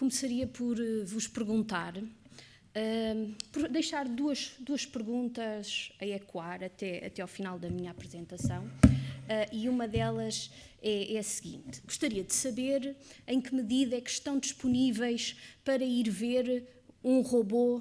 começaria por vos perguntar, por deixar duas perguntas a ecoar até ao final da minha apresentação, e uma delas é a seguinte: gostaria de saber em que medida é que estão disponíveis para ir ver um robô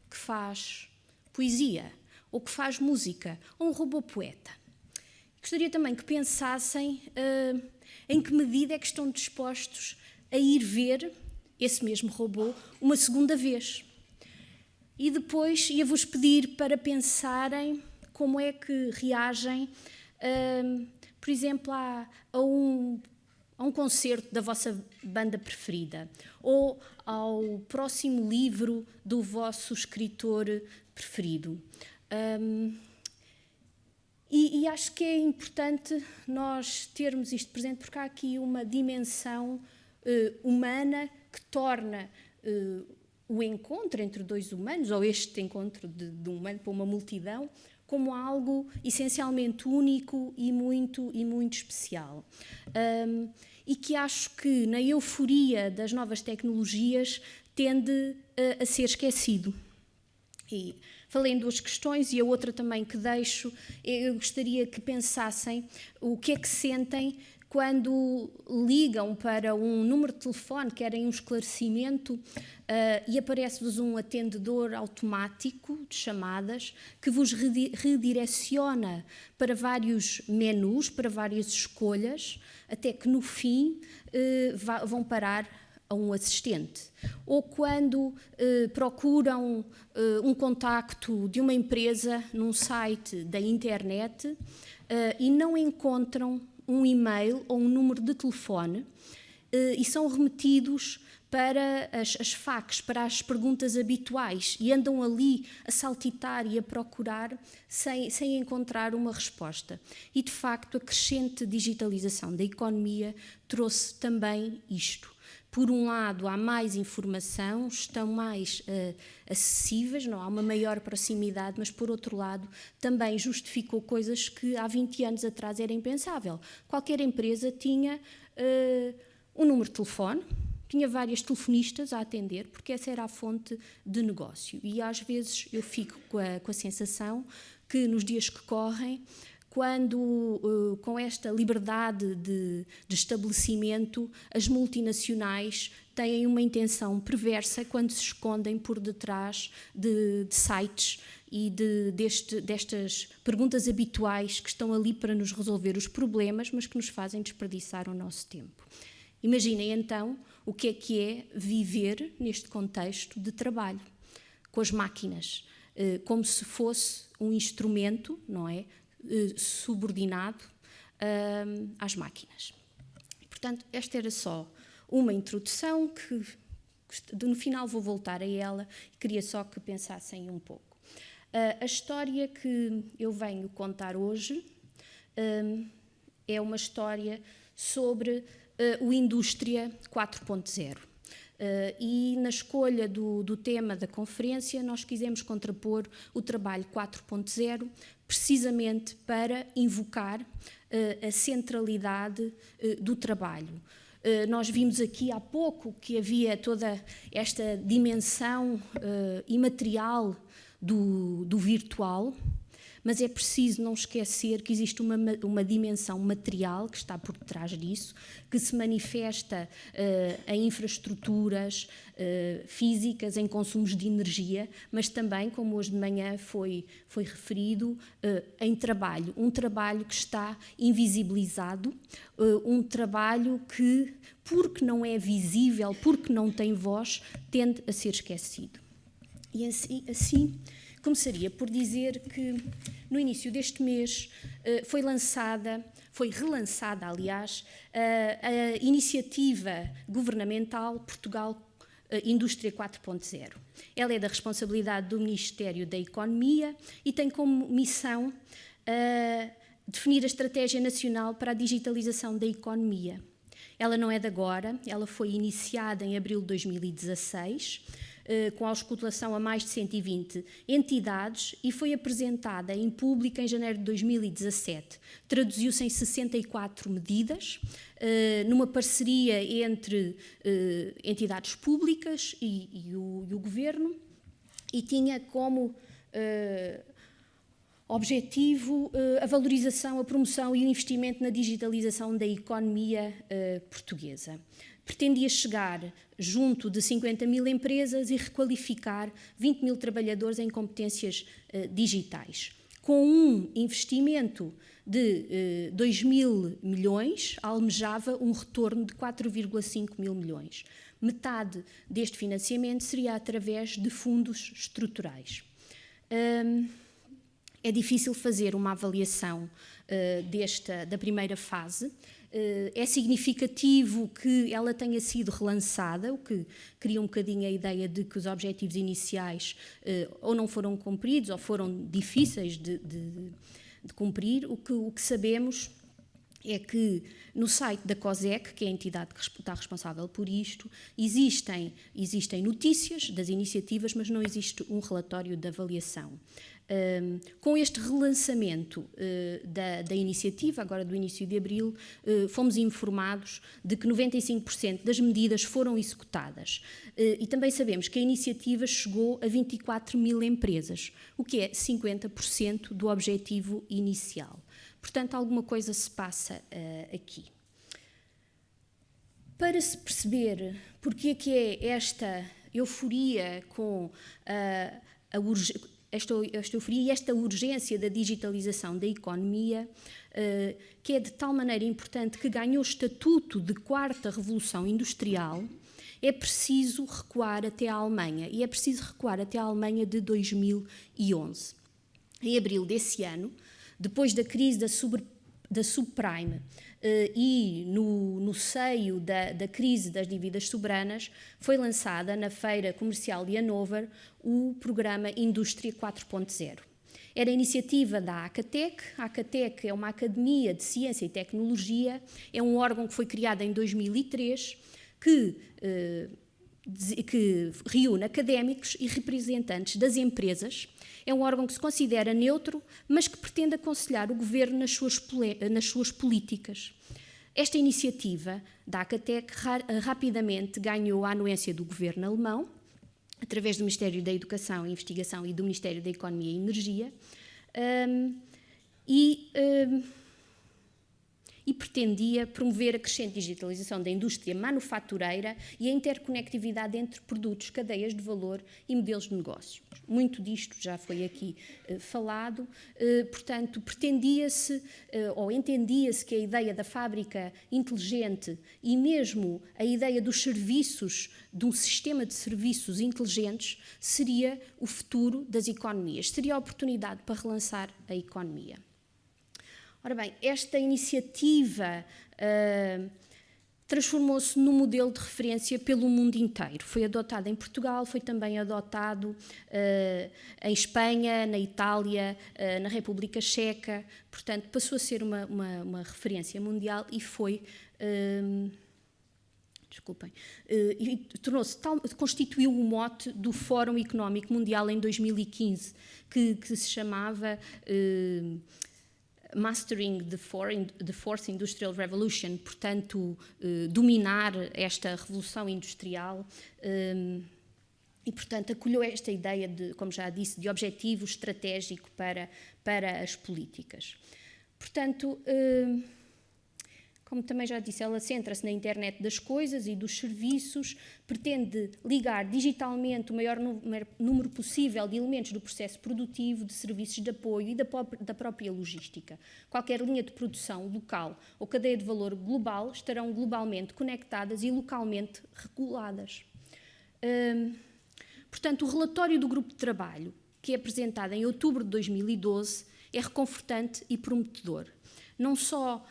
que faz poesia, ou que faz música, ou um robô poeta. Gostaria também que pensassem em que medida é que estão dispostos a ir ver esse mesmo robô uma segunda vez. E depois ia-vos pedir para pensarem como é que reagem, por exemplo, a um concerto da vossa banda preferida, ou ao próximo livro do vosso escritor preferido. E acho que é importante nós termos isto presente, porque há aqui uma dimensão humana que torna o encontro entre dois humanos, ou este encontro de um humano para uma multidão, como algo essencialmente único e muito especial. E que acho que, na euforia das novas tecnologias, tende a ser esquecido. E falei em duas questões, e a outra também que deixo, eu gostaria que pensassem o que é que sentem quando ligam para um número de telefone, querem um esclarecimento, e aparece-vos um atendedor automático de chamadas que vos redireciona para vários menus, para várias escolhas, até que no fim vão parar a um assistente. Ou quando procuram um contacto de uma empresa num site da internet e não encontram um e-mail ou um número de telefone e são remetidos para as FAQs, para as perguntas habituais, e andam ali a saltitar e a procurar sem encontrar uma resposta. E, de facto, a crescente digitalização da economia trouxe também isto. Por um lado, há mais informação, estão mais acessíveis, não há uma maior proximidade, mas, por outro lado, também justificou coisas que há 20 anos atrás era impensável. Qualquer empresa tinha um número de telefone, tinha várias telefonistas a atender, porque essa era a fonte de negócio. E, às vezes, eu fico com a sensação que, nos dias que correm, quando, com esta liberdade de estabelecimento, as multinacionais têm uma intenção perversa quando se escondem por detrás de sites e destas perguntas habituais que estão ali para nos resolver os problemas, mas que nos fazem desperdiçar o nosso tempo. Imaginem, então, o que é viver neste contexto de trabalho, com as máquinas, como se fosse um instrumento, não é? Subordinado às máquinas. Portanto, esta era só uma introdução que no final vou voltar a ela e queria só que pensassem um pouco. A história que eu venho contar hoje é uma história sobre o Indústria 4.0. E na escolha do tema da conferência nós quisemos contrapor o trabalho 4.0 precisamente para invocar a centralidade do trabalho. Nós vimos aqui há pouco que havia toda esta dimensão imaterial do virtual, mas é preciso não esquecer que existe uma dimensão material que está por detrás disso, que se manifesta em infraestruturas físicas, em consumos de energia, mas também, como hoje de manhã foi referido, em trabalho. Um trabalho que está invisibilizado, um trabalho que, porque não é visível, porque não tem voz, tende a ser esquecido. E assim começaria por dizer que no início deste mês foi relançada, aliás, a iniciativa governamental Portugal Indústria 4.0. Ela é da responsabilidade do Ministério da Economia e tem como missão definir a Estratégia Nacional para a Digitalização da Economia. Ela não é de agora, ela foi iniciada em abril de 2016, com auscultação a mais de 120 entidades e foi apresentada em público em janeiro de 2017. Traduziu-se em 64 medidas, numa parceria entre entidades públicas e o Governo, e tinha como objetivo a valorização, a promoção e o investimento na digitalização da economia portuguesa. Pretendia chegar junto de 50 mil empresas e requalificar 20 mil trabalhadores em competências digitais. Com um investimento de 2 mil milhões, almejava um retorno de 4,5 mil milhões. Metade deste financiamento seria através de fundos estruturais. É difícil fazer uma avaliação da primeira fase. É significativo que ela tenha sido relançada, o que cria um bocadinho a ideia de que os objetivos iniciais ou não foram cumpridos ou foram difíceis de cumprir. O que sabemos é que no site da COSEC, que é a entidade que está responsável por isto, existem notícias das iniciativas, mas não existe um relatório de avaliação. Com este relançamento da iniciativa, agora do início de abril, fomos informados de que 95% das medidas foram executadas. E também sabemos que a iniciativa chegou a 24 mil empresas, o que é 50% do objetivo inicial. Portanto, alguma coisa se passa aqui. Para se perceber porque é que é esta euforia com esta euforia e esta urgência da digitalização da economia, que é de tal maneira importante que ganhou estatuto de quarta revolução industrial, é preciso recuar até a Alemanha, e é preciso recuar até a Alemanha de 2011. Em abril desse ano, depois da crise da subprime e no seio da crise das dívidas soberanas, foi lançada na Feira Comercial de Hannover o programa Indústria 4.0. Era a iniciativa da ACATEC. A ACATEC é uma academia de ciência e tecnologia, é um órgão que foi criado em 2003, que reúne académicos e representantes das empresas. É um órgão que se considera neutro, mas que pretende aconselhar o governo nas suas políticas. Esta iniciativa da ACATEC rapidamente ganhou a anuência do governo alemão, através do Ministério da Educação e Investigação e do Ministério da Economia e Energia, e pretendia promover a crescente digitalização da indústria manufatureira e a interconectividade entre produtos, cadeias de valor e modelos de negócio. Muito disto já foi aqui falado, portanto, pretendia-se ou entendia-se que a ideia da fábrica inteligente e mesmo a ideia dos serviços, de um sistema de serviços inteligentes, seria o futuro das economias, seria a oportunidade para relançar a economia. Ora bem, esta iniciativa transformou-se num modelo de referência pelo mundo inteiro. Foi adotada em Portugal, foi também adotado em Espanha, na Itália, na República Checa, portanto passou a ser uma referência mundial e foi... e constituiu o mote do Fórum Económico Mundial em 2015, que se chamava... Mastering the Fourth Industrial Revolution, portanto, dominar esta revolução industrial e, portanto, acolheu esta ideia, como já disse, de objetivo estratégico para as políticas. Portanto, como também já disse, ela centra-se na internet das coisas e dos serviços, pretende ligar digitalmente o maior número possível de elementos do processo produtivo, de serviços de apoio e da própria logística. Qualquer linha de produção local ou cadeia de valor global estarão globalmente conectadas e localmente reguladas. Portanto, o relatório do grupo de trabalho, que é apresentado em outubro de 2012, é reconfortante e prometedor. Não só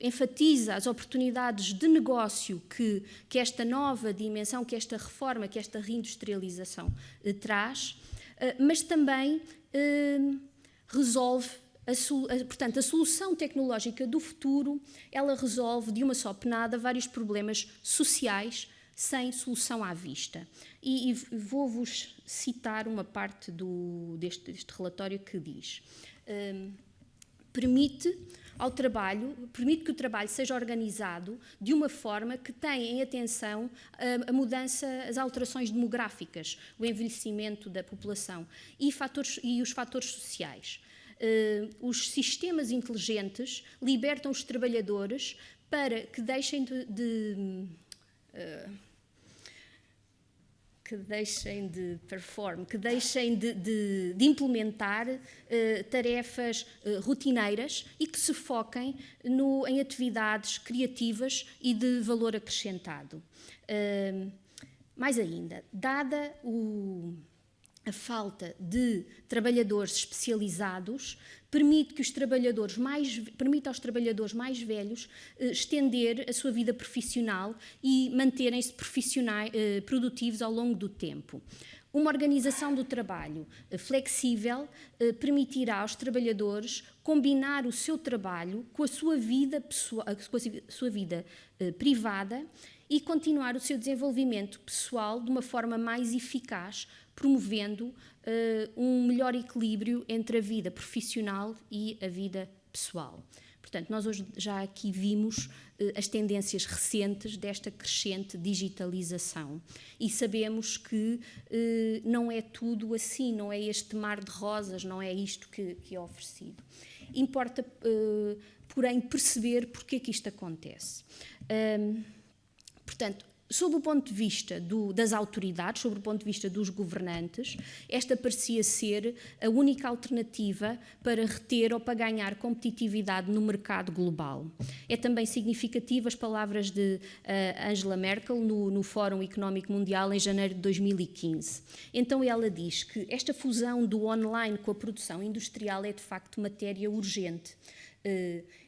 enfatiza as oportunidades de negócio que esta nova dimensão, que esta reforma, que esta reindustrialização traz, mas também resolve, portanto, a solução tecnológica do futuro, ela resolve de uma só penada vários problemas sociais, sem solução à vista. E vou-vos citar uma parte deste relatório que diz: permite que o trabalho seja organizado de uma forma que tenha em atenção a mudança, as alterações demográficas, o envelhecimento da população e os fatores sociais. Os sistemas inteligentes libertam os trabalhadores para que deixem de implementar tarefas rotineiras e que se foquem em atividades criativas e de valor acrescentado. Mais ainda, dada a falta de trabalhadores especializados, permite aos trabalhadores mais velhos estender a sua vida profissional e manterem-se produtivos ao longo do tempo. Uma organização do trabalho flexível permitirá aos trabalhadores combinar o seu trabalho com a sua vida privada e continuar o seu desenvolvimento pessoal de uma forma mais eficaz, promovendo um melhor equilíbrio entre a vida profissional e a vida pessoal. Portanto, nós hoje já aqui vimos as tendências recentes desta crescente digitalização e sabemos que não é tudo assim, não é este mar de rosas, não é isto que é oferecido. Importa, porém, perceber porque é que isto acontece. Portanto, sob o ponto de vista das autoridades, sob o ponto de vista dos governantes, esta parecia ser a única alternativa para reter ou para ganhar competitividade no mercado global. É também significativa as palavras de Angela Merkel no Fórum Económico Mundial em janeiro de 2015. Então ela diz que esta fusão do online com a produção industrial é de facto matéria urgente.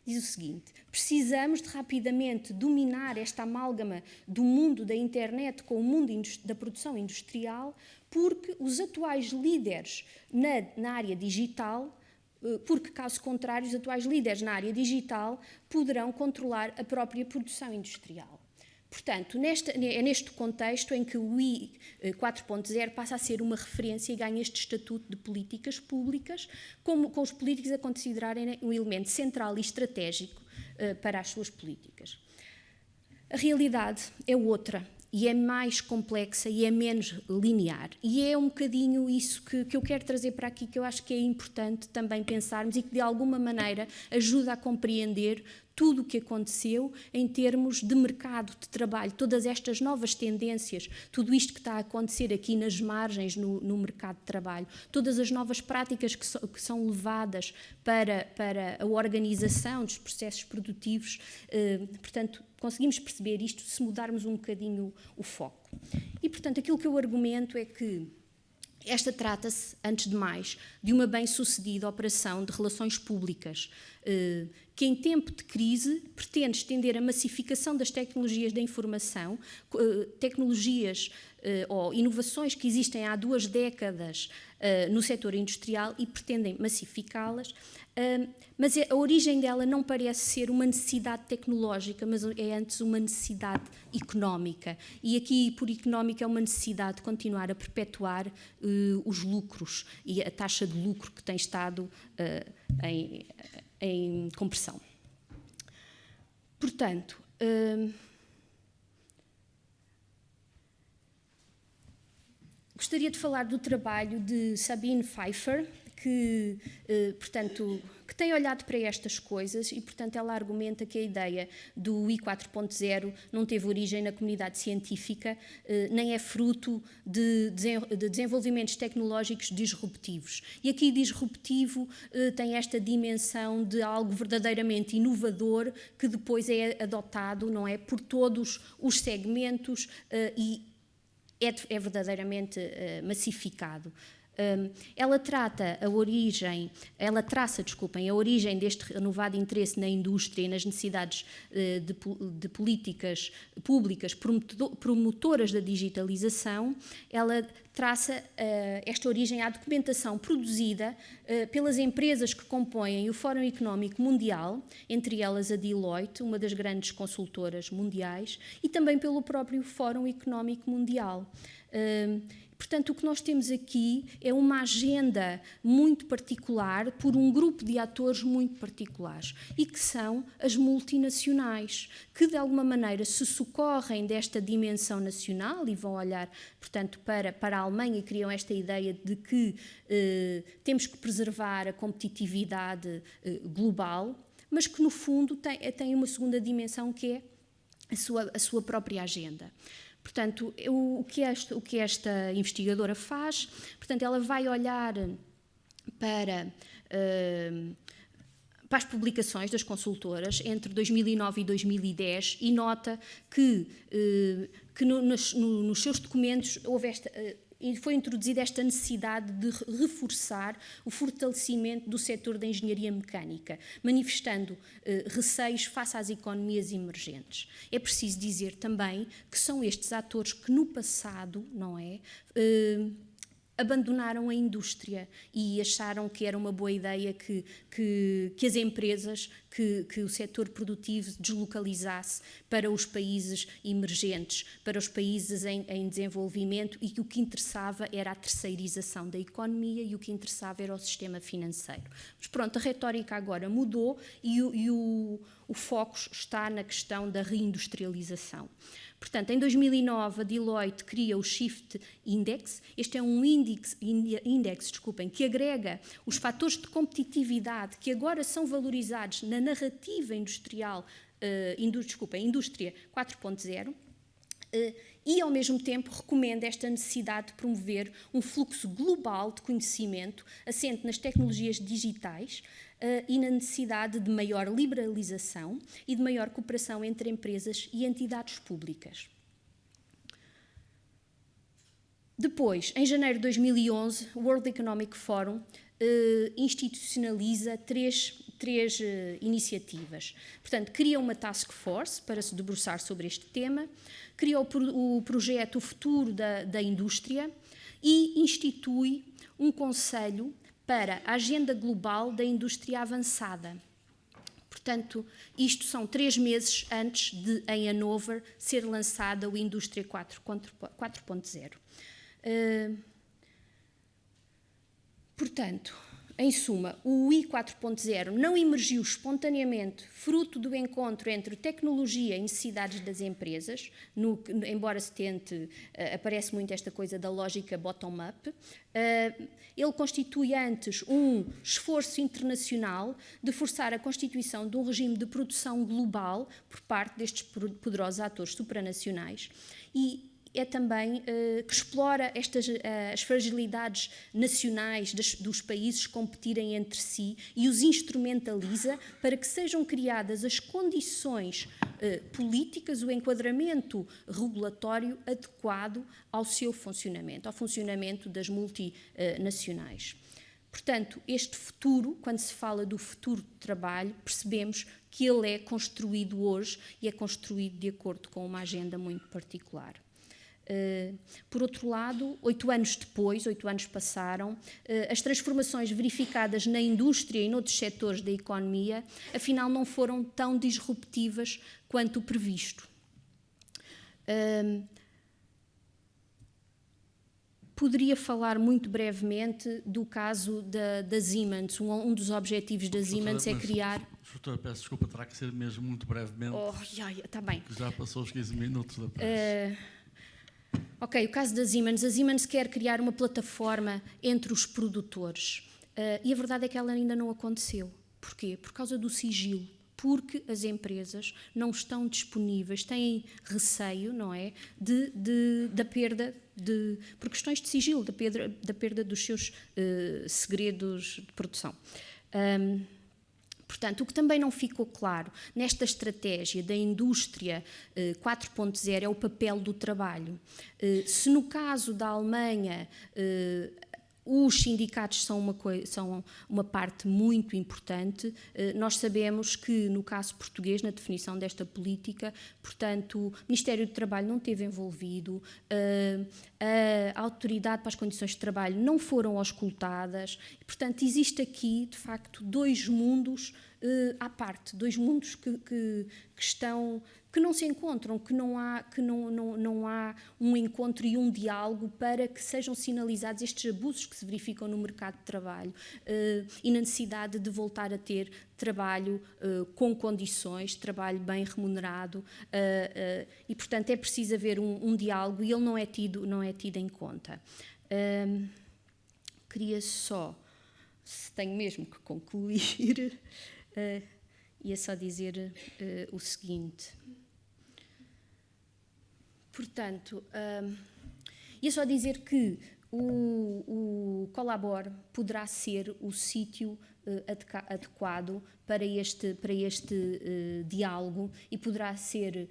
Diz o seguinte: precisamos de rapidamente dominar esta amálgama do mundo da internet com o mundo da produção industrial, porque os atuais líderes na área digital, caso contrário, os atuais líderes na área digital poderão controlar a própria produção industrial. Portanto, é neste contexto em que o I 4.0 passa a ser uma referência e ganha este estatuto de políticas públicas, com os políticos a considerarem um elemento central e estratégico para as suas políticas. A realidade é outra e é mais complexa e é menos linear. E é um bocadinho isso que eu quero trazer para aqui, que eu acho que é importante também pensarmos e que de alguma maneira ajuda a compreender tudo o que aconteceu em termos de mercado de trabalho, todas estas novas tendências, tudo isto que está a acontecer aqui nas margens no mercado de trabalho, todas as novas práticas que são levadas para a organização dos processos produtivos, portanto, conseguimos perceber isto se mudarmos um bocadinho o foco. E, portanto, aquilo que eu argumento é que esta trata-se, antes de mais, de uma bem-sucedida operação de relações públicas, que em tempo de crise pretende estender a massificação das tecnologias da informação, tecnologias ou inovações que existem há 2 décadas no setor industrial e pretendem massificá-las, mas a origem dela não parece ser uma necessidade tecnológica, mas é antes uma necessidade económica. E aqui, por económica, é uma necessidade de continuar a perpetuar os lucros e a taxa de lucro que tem estado em compressão. Portanto, gostaria de falar do trabalho de Sabine Pfeiffer, que tem olhado para estas coisas e, portanto, ela argumenta que a ideia do I 4.0 não teve origem na comunidade científica, nem é fruto de desenvolvimentos tecnológicos disruptivos. E aqui disruptivo tem esta dimensão de algo verdadeiramente inovador que depois é adotado, não é, por todos os segmentos e é verdadeiramente massificado. Ela traça a origem deste renovado interesse na indústria e nas necessidades de políticas públicas promotoras da digitalização. Ela traça esta origem à documentação produzida pelas empresas que compõem o Fórum Económico Mundial, entre elas a Deloitte, uma das grandes consultoras mundiais, e também pelo próprio Fórum Económico Mundial. Portanto, o que nós temos aqui é uma agenda muito particular por um grupo de atores muito particulares e que são as multinacionais, que de alguma maneira se socorrem desta dimensão nacional e vão olhar, portanto, para a Alemanha e criam esta ideia de que temos que preservar a competitividade global, mas que no fundo tem uma segunda dimensão que é a sua própria agenda. Portanto, o que esta investigadora faz, portanto, ela vai olhar para as publicações das consultoras entre 2009 e 2010 e nota que nos seus documentos houve foi introduzida esta necessidade de reforçar o fortalecimento do setor da engenharia mecânica, manifestando receios face às economias emergentes. É preciso dizer também que são estes atores que no passado, não é, abandonaram a indústria e acharam que era uma boa ideia que as empresas, que o setor produtivo deslocalizasse para os países emergentes, para os países em desenvolvimento, e que o que interessava era a terceirização da economia e o que interessava era o sistema financeiro. Mas pronto, a retórica agora mudou e o foco está na questão da reindustrialização. Portanto, em 2009, a Deloitte cria o Shift Index. Este é um índice que agrega os fatores de competitividade que agora são valorizados na narrativa industrial, indústria 4.0, e, ao mesmo tempo, recomenda esta necessidade de promover um fluxo global de conhecimento assente nas tecnologias digitais e na necessidade de maior liberalização e de maior cooperação entre empresas e entidades públicas. Depois, em janeiro de 2011, o World Economic Forum institucionaliza três iniciativas. Portanto, cria uma task force para se debruçar sobre este tema, cria o projeto O Futuro da Indústria e institui um conselho para a Agenda Global da Indústria Avançada. Portanto, isto são 3 meses antes de, em Hannover, ser lançada o Indústria 4.0. Portanto, em suma, o I 4.0 não emergiu espontaneamente fruto do encontro entre tecnologia e necessidades das empresas, embora se tente, aparece muito esta coisa da lógica bottom-up. Ele constitui antes um esforço internacional de forçar a constituição de um regime de produção global por parte destes poderosos atores supranacionais e é também que explora as fragilidades nacionais dos países competirem entre si e os instrumentaliza para que sejam criadas as condições políticas, o enquadramento regulatório adequado ao seu funcionamento, ao funcionamento das multinacionais. Portanto, este futuro, quando se fala do futuro do trabalho, percebemos que ele é construído hoje e é construído de acordo com uma agenda muito particular. Por outro lado, 8 anos depois, 8 anos passaram, as transformações verificadas na indústria e noutros setores da economia, afinal, não foram tão disruptivas quanto o previsto. Poderia falar muito brevemente do caso da Siemens. Um dos objetivos da Siemens é criar... Doutora, peço desculpa, terá que ser mesmo muito brevemente. Está bem. Que já passou os 15 minutos da pressa. Ok, o caso da Siemens. A Siemens quer criar uma plataforma entre os produtores e a verdade é que ela ainda não aconteceu. Porquê? Por causa do sigilo. Porque as empresas não estão disponíveis, têm receio, não é, da perda, por questões de sigilo, da perda dos seus segredos de produção. Portanto, o que também não ficou claro nesta estratégia da indústria 4.0 é o papel do trabalho. Se no caso da Alemanha Os sindicatos são uma parte muito importante. Nós sabemos que, no caso português, na definição desta política, portanto, o Ministério do Trabalho não esteve envolvido, a Autoridade para as Condições de Trabalho não foram auscultadas, portanto, existe aqui, de facto, dois mundos à parte, dois mundos que não se encontram, que não há um encontro e um diálogo para que sejam sinalizados estes abusos que se verificam no mercado de trabalho e na necessidade de voltar a ter trabalho com condições, trabalho bem remunerado e, portanto, é preciso haver um diálogo e ele não é tido em conta. Queria só, se tenho mesmo que concluir, ia só dizer o seguinte. Portanto, ia só dizer que o Colabor poderá ser o sítio adequado para este diálogo e poderá ser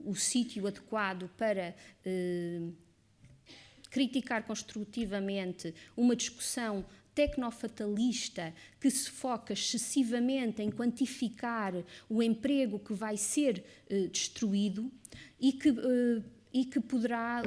o sítio adequado para criticar construtivamente uma discussão tecnofatalista que se foca excessivamente em quantificar o emprego que vai ser destruído e que poderá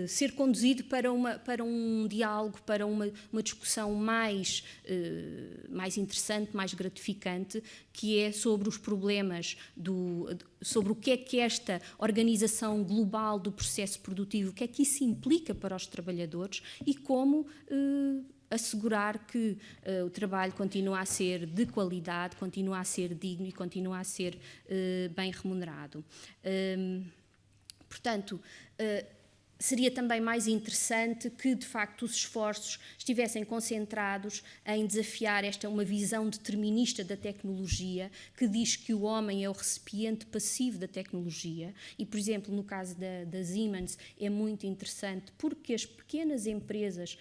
ser conduzido para um diálogo, para uma discussão mais interessante, mais gratificante, que é sobre os problemas, sobre o que é esta organização global do processo produtivo, o que é que isso implica para os trabalhadores e como assegurar que o trabalho continua a ser de qualidade, continua a ser digno e continua a ser bem remunerado. Portanto, seria também mais interessante que, de facto, os esforços estivessem concentrados em desafiar uma visão determinista da tecnologia, que diz que o homem é o recipiente passivo da tecnologia. E, por exemplo, no caso da Siemens, é muito interessante porque as pequenas empresas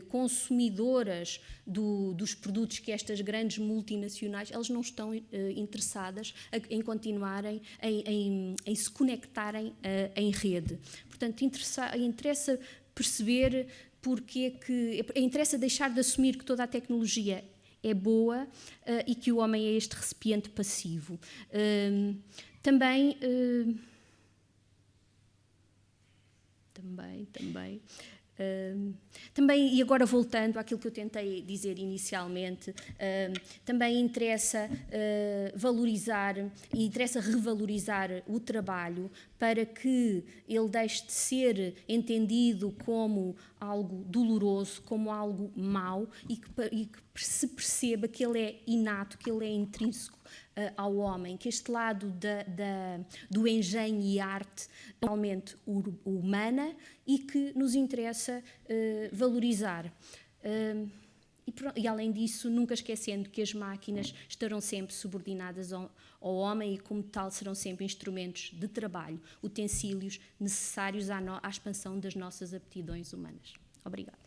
consumidoras dos produtos que estas grandes multinacionais, elas não estão interessadas em continuarem, em se conectarem em rede. Portanto, interessa perceber interessa deixar de assumir que toda a tecnologia é boa e que o homem é este recipiente passivo. Também, e agora voltando àquilo que eu tentei dizer inicialmente, também interessa revalorizar o trabalho para que ele deixe de ser entendido como algo doloroso, como algo mau e que se perceba que ele é inato, que ele é intrínseco ao homem, que este lado do engenho e arte é realmente humana e que nos interessa valorizar. E, além disso, nunca esquecendo que as máquinas estarão sempre subordinadas ao homem e, como tal, serão sempre instrumentos de trabalho, utensílios necessários à expansão das nossas aptidões humanas. Obrigada.